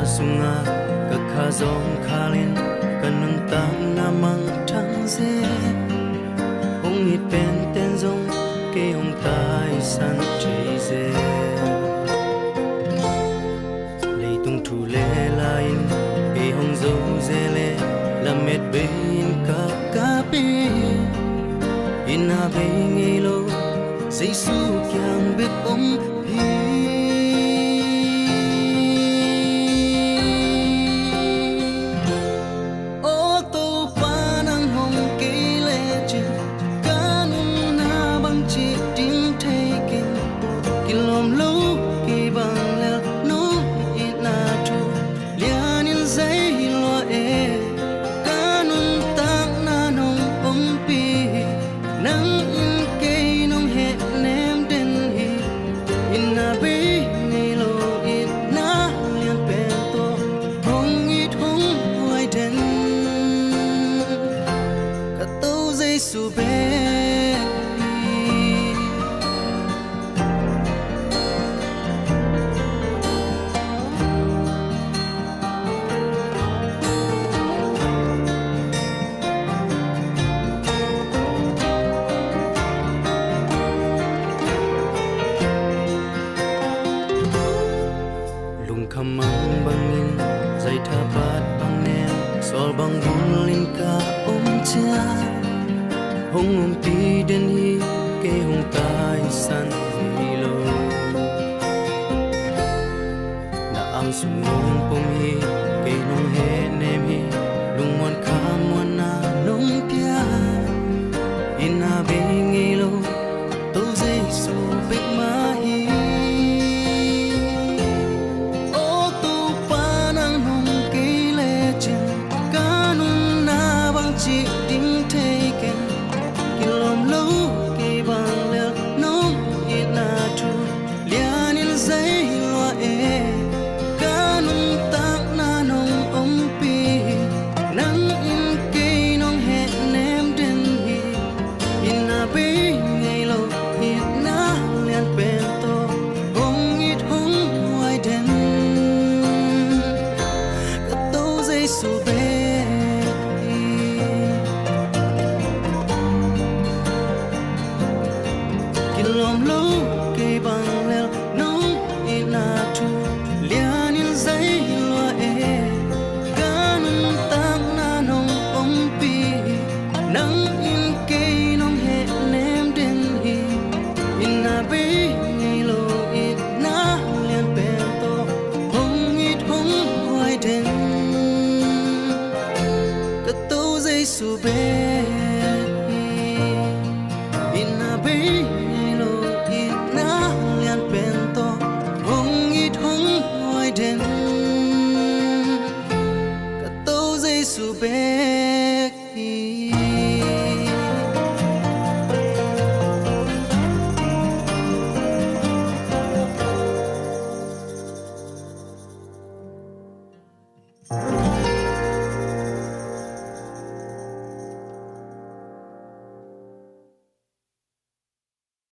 sunga ka kha zong khalin kanun ta namang thang ze ong it pen ten zong ke hong tai san chi ze lei tung thu le lain ke hong zo ze le la met bin ka pe ina be ngi lo sei su kyang bit om hi su be lung khamang bangin zai tha pat bang ne sol bang bun lin ka cha hong om ti den hi ke hong tai san hi lo na am sum nong pom hi ke nong he nem hi lung mon kham mon na nong pia ina be ngi lo to zai su be ma hi o tu pa nang hong ke le chen ka nung na bang chi ding the ken kilom lo ke bang le no it na tu lian in zai lo e ka nung tak na nong om pi nang in ke nong he nem den hi in na be ngai lo it na lian pen to hong it hong wai den ka to zai su be lom lo ke bang le no ina tu lian in zai lo e kan tang na nong om pi nang in ke nong he nem den hi ina be ngai lo it na lian pen to hong it hong wai den ka to zai su be ina be